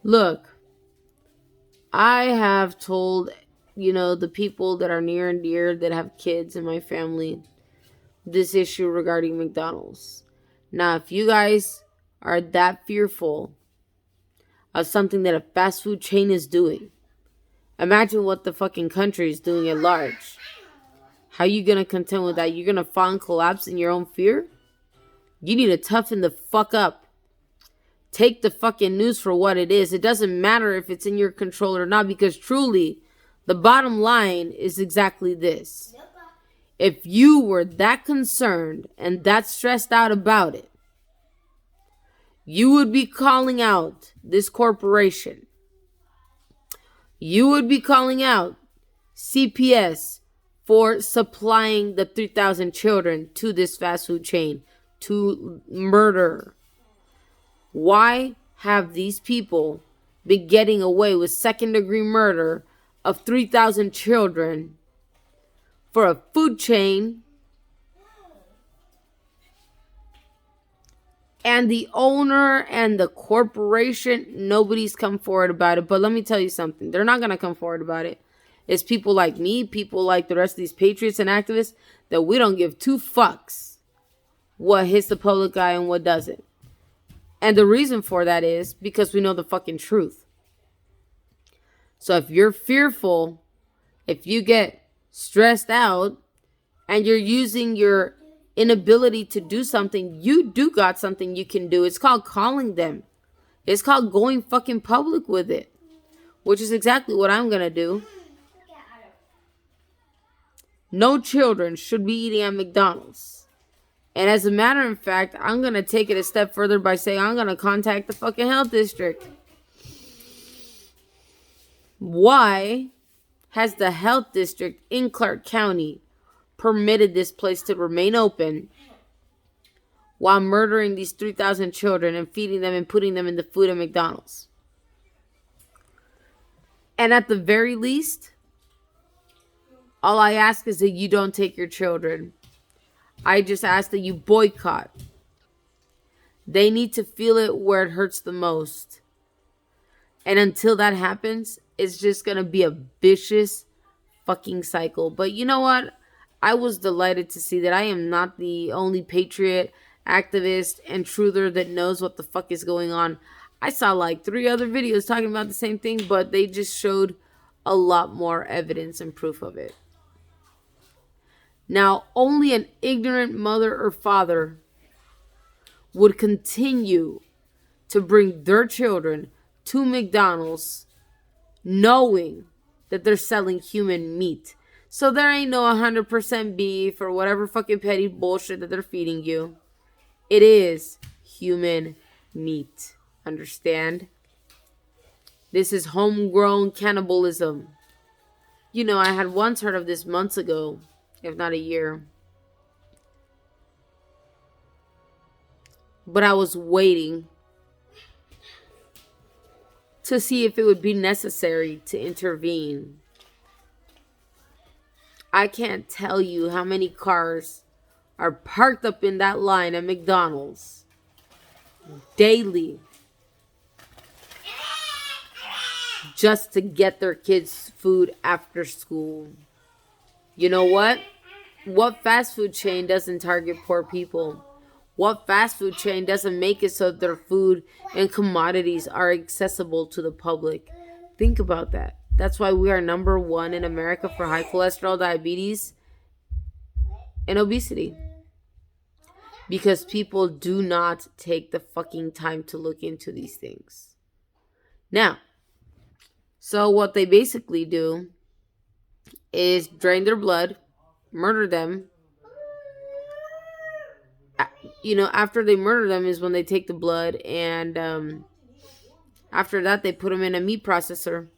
Look, I have told, the people that are near and dear that have kids in my family this issue regarding McDonald's. Now, if you guys are that fearful of something that a fast food chain is doing, imagine what the fucking country is doing at large. How you gonna contend with that? You're gonna fall and collapse in your own fear? You need to toughen the fuck up. Take the fucking news for what it is. It doesn't matter if it's in your control or not, because truly, the bottom line is exactly this. If you were that concerned and that stressed out about it, you would be calling out this corporation. You would be calling out CPS for supplying the 3,000 children to this fast food chain to murder. Why have these people been getting away with second-degree murder of 3,000 children for a food chain, and the owner and the corporation, nobody's come forward about it? But let me tell you something. They're not going to come forward about it. It's people like me, people like the rest of these patriots and activists, that we don't give two fucks what hits the public eye and what doesn't. And the reason for that is because we know the fucking truth. So if you're fearful, if you get stressed out, and you're using your inability to do something, you do got something you can do. It's called calling them. It's called going fucking public with it, which is exactly what I'm going to do. No children should be eating at McDonald's. And as a matter of fact, I'm going to take it a step further by saying I'm going to contact the fucking health district. Why has the health district in Clark County permitted this place to remain open while murdering these 3,000 children and feeding them and putting them in the food at McDonald's? And at the very least, all I ask is that you don't take your children. I just ask that you boycott. They need to feel it where it hurts the most. And until that happens, it's just going to be a vicious fucking cycle. But you know what? I was delighted to see that I am not the only patriot, activist, and truther that knows what the fuck is going on. I saw like 3 other videos talking about the same thing, but they just showed a lot more evidence and proof of it. Now, only an ignorant mother or father would continue to bring their children to McDonald's knowing that they're selling human meat. So there ain't no 100% beef or whatever fucking petty bullshit that they're feeding you. It is human meat. Understand? This is homegrown cannibalism. I had once heard of this months ago, if not a year. But I was waiting to see if it would be necessary to intervene. I can't tell you how many cars are parked up in that line at McDonald's daily just to get their kids food after school. You know what? What fast food chain doesn't target poor people? What fast food chain doesn't make it so their food and commodities are accessible to the public? Think about that. That's why we are number 1 in America for high cholesterol, diabetes, and obesity. Because people do not take the fucking time to look into these things. Now, so what they basically do is drain their blood, murder them. After they murder them is when they take the blood, and after that they put them in a meat processor.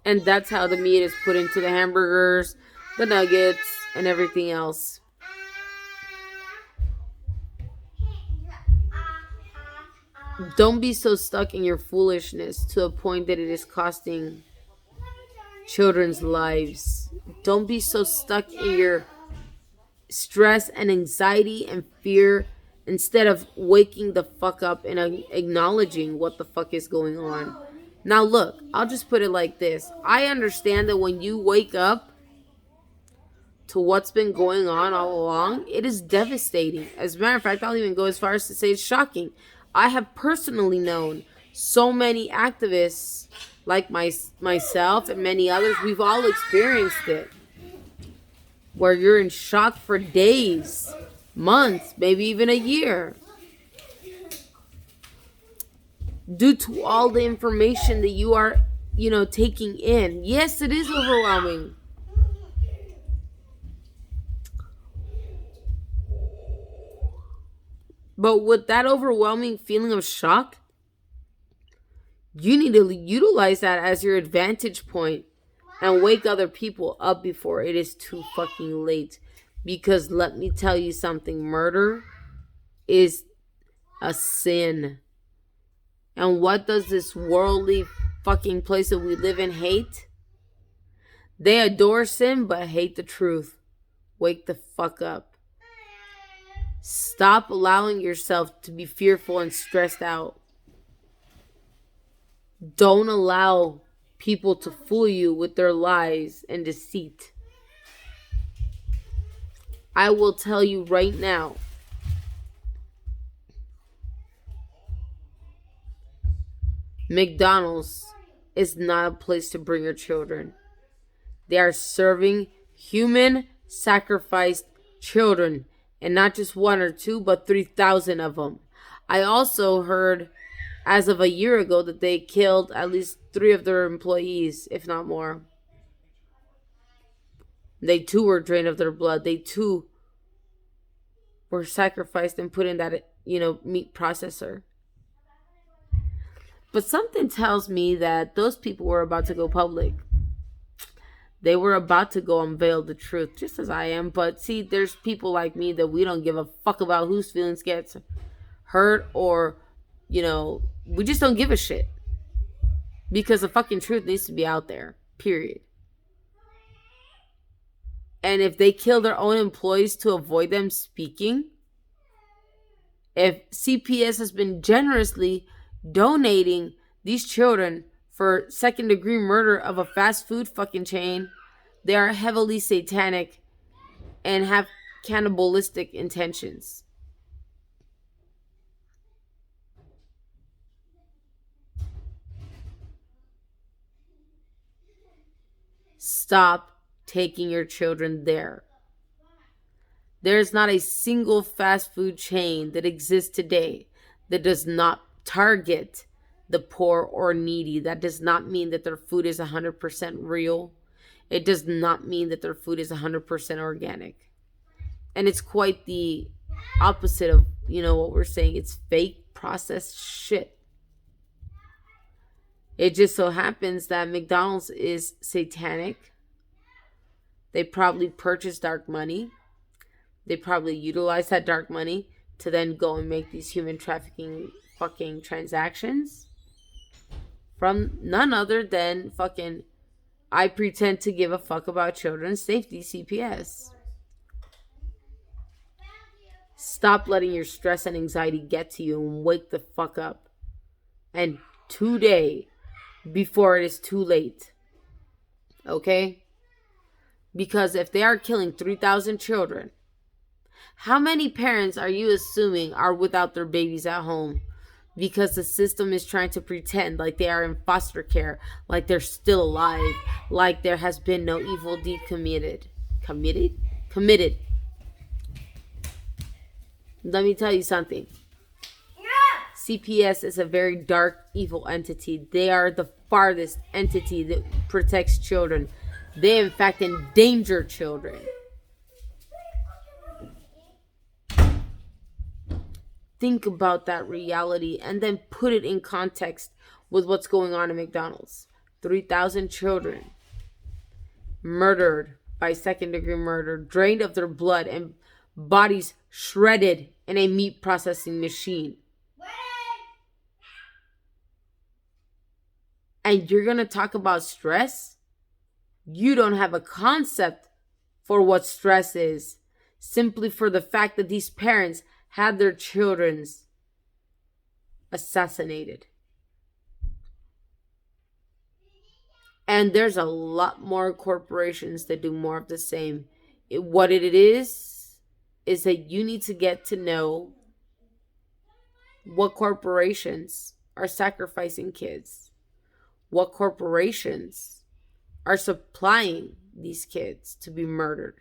And that's how the meat is put into the hamburgers, the nuggets, and everything else. Don't be so stuck in your foolishness to a point that it is costing children's lives. Don't be so stuck in your stress and anxiety and fear instead of waking the fuck up and acknowledging what the fuck is going on. Now, look, I'll just put it like this. I understand that when you wake up to what's been going on all along, it is devastating. As a matter of fact, I'll even go as far as to say it's shocking. I have personally known so many activists like myself and many others. We've all experienced it, where you're in shock for days, months, maybe even a year, due to all the information that you are, taking in. Yes, it is overwhelming. But with that overwhelming feeling of shock, you need to utilize that as your advantage point and wake other people up before it is too fucking late. Because let me tell you something, murder is a sin. And what does this worldly fucking place that we live in hate? They adore sin but hate the truth. Wake the fuck up. Stop allowing yourself to be fearful and stressed out. Don't allow people to fool you with their lies and deceit. I will tell you right now, McDonald's is not a place to bring your children. They are serving human sacrificed children, and not just one or two, but 3,000 of them. I also heard as of a year ago that they killed at least 3 of their employees, if not more. They too were drained of their blood. They too were sacrificed and put in that, meat processor. But something tells me that those people were about to go public. They were about to go unveil the truth, just as I am. But see, there's people like me that we don't give a fuck about whose feelings gets hurt, or, we just don't give a shit. Because the fucking truth needs to be out there, period. And if they kill their own employees to avoid them speaking, if CPS has been generously donating these children for second-degree murder of a fast food fucking chain, they are heavily satanic and have cannibalistic intentions. Stop taking your children there. There is not a single fast food chain that exists today that does not target the poor or needy. That does not mean that their food is 100% real. It does not mean that their food is 100% organic. And it's quite the opposite of, what we're saying. It's fake processed shit. It just so happens that McDonald's is satanic. They probably purchased dark money. They probably utilize that dark money to then go and make these human trafficking fucking transactions from none other than fucking I pretend to give a fuck about children's safety, CPS. Stop letting your stress and anxiety get to you and wake the fuck up. And today, before it is too late. Okay? Because if they are killing 3,000 children, how many parents are you assuming are without their babies at home? Because the system is trying to pretend like they are in foster care, like they're still alive, like there has been no evil deed committed. Committed. Let me tell you something. CPS is a very dark, evil entity. They are the farthest entity that protects children. They, in fact, endanger children. Think about that reality and then put it in context with what's going on in McDonald's. 3,000 children murdered by second-degree murder, drained of their blood, and bodies shredded in a meat processing machine. And you're going to talk about stress? You don't have a concept for what stress is, simply for the fact that these parents had their children assassinated. And there's a lot more corporations that do more of the same. What it is that you need to get to know what corporations are sacrificing kids, what corporations are supplying these kids to be murdered.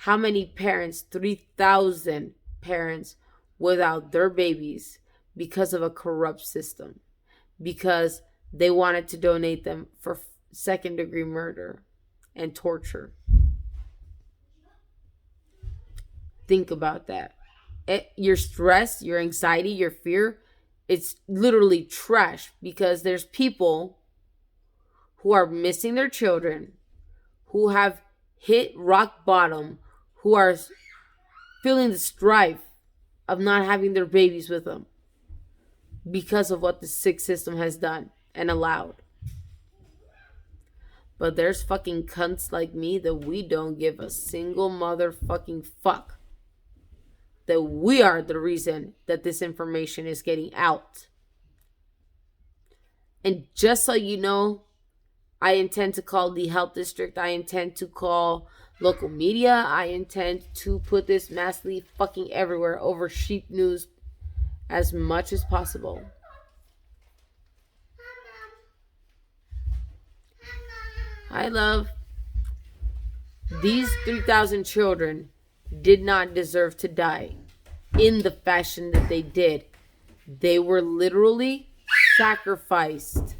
How many parents, 3,000 parents, without their babies because of a corrupt system, because they wanted to donate them for second-degree murder and torture. Think about that. Your stress, your anxiety, your fear, it's literally trash, because there's people who are missing their children, who have hit rock bottom, who are feeling the strife of not having their babies with them because of what the sick system has done and allowed. But there's fucking cunts like me that we don't give a single motherfucking fuck that we are the reason that this information is getting out. And just so you know, I intend to call the health district. I intend to call local media. I intend to put this massively fucking everywhere over sheep news as much as possible. Hi, love. These 3,000 children did not deserve to die in the fashion that they did. They were literally sacrificed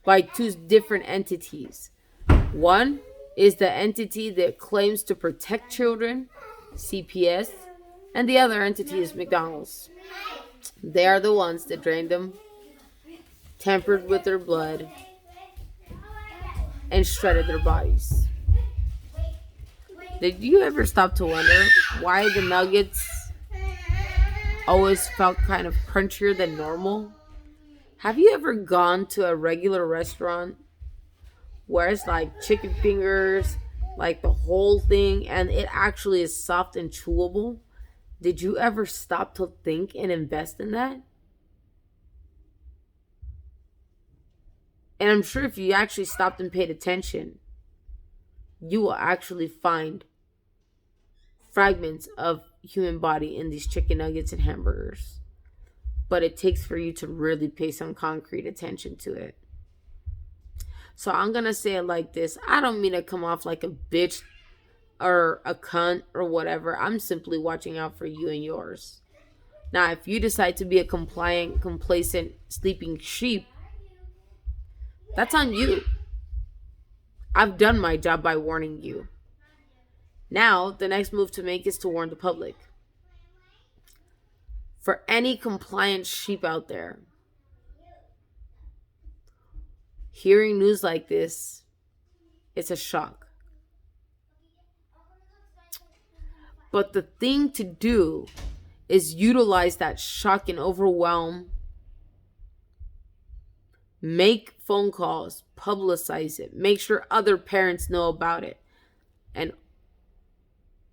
by two different entities. One is the entity that claims to protect children, CPS, and the other entity is McDonald's. They are the ones that drained them, tampered with their blood, and shredded their bodies. Did you ever stop to wonder why the nuggets always felt kind of crunchier than normal? Have you ever gone to a regular restaurant where it's like chicken fingers, like the whole thing, and it actually is soft and chewable? Did you ever stop to think and invest in that? And I'm sure if you actually stopped and paid attention, you will actually find fragments of human body in these chicken nuggets and hamburgers. But it takes for you to really pay some concrete attention to it. So I'm going to say it like this. I don't mean to come off like a bitch or a cunt or whatever. I'm simply watching out for you and yours. Now, if you decide to be a compliant, complacent, sleeping sheep, that's on you. I've done my job by warning you. Now, the next move to make is to warn the public. For any compliant sheep out there, hearing news like this, it's a shock. But the thing to do is utilize that shock and overwhelm. Make phone calls, publicize it, make sure other parents know about it. And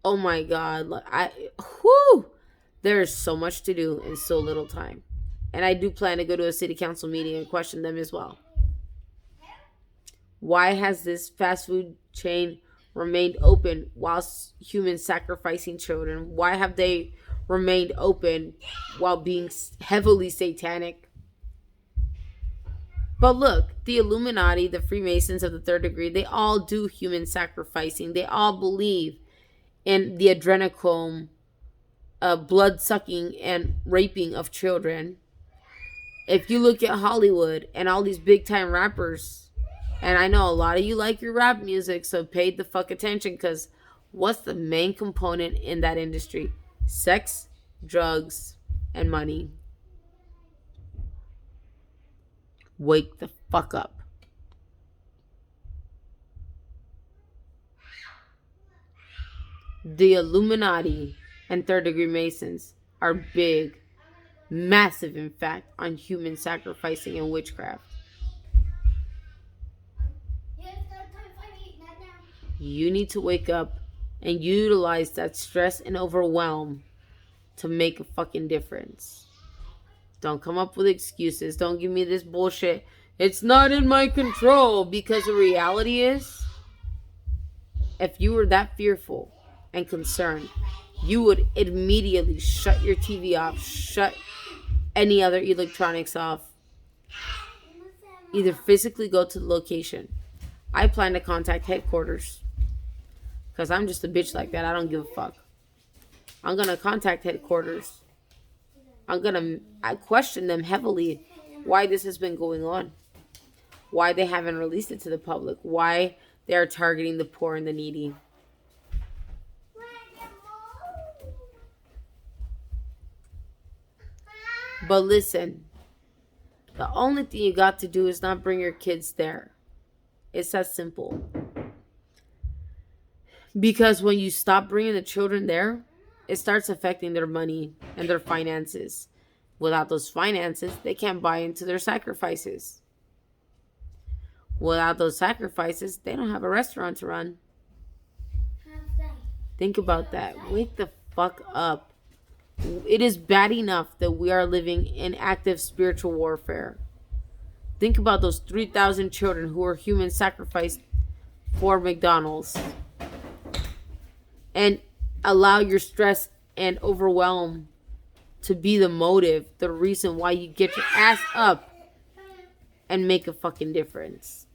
oh my God, there is so much to do in so little time. And I do plan to go to a city council meeting and question them as well. Why has this fast food chain remained open whilst humans sacrificing children? Why have they remained open while being heavily satanic? But look, the Illuminati, the Freemasons of the third degree, they all do human sacrificing. They all believe in the adrenochrome, blood sucking and raping of children. If you look at Hollywood and all these big time rappers, and I know a lot of you like your rap music, so pay the fuck attention, because what's the main component in that industry? Sex, drugs, and money. Wake the fuck up. The Illuminati and third degree Masons are big, massive in fact, on human sacrificing and witchcraft. You need to wake up and utilize that stress and overwhelm to make a fucking difference. Don't come up with excuses. Don't give me this bullshit. It's not in my control. Because the reality is, if you were that fearful and concerned, you would immediately shut your TV off, shut any other electronics off, either physically go to the location. I plan to contact headquarters because I'm just a bitch like that. I don't give a fuck. I'm going to contact headquarters. I question them heavily why this has been going on. Why they haven't released it to the public. Why they are targeting the poor and the needy. But listen, the only thing you got to do is not bring your kids there. It's that simple. Because when you stop bringing the children there, it starts affecting their money and their finances. Without those finances, they can't buy into their sacrifices. Without those sacrifices, they don't have a restaurant to run. Think about that. Wake the fuck up. It is bad enough that we are living in active spiritual warfare. Think about those 3,000 children who were human sacrificed for McDonald's. And allow your stress and overwhelm to be the motive, the reason why you get your ass up and make a fucking difference.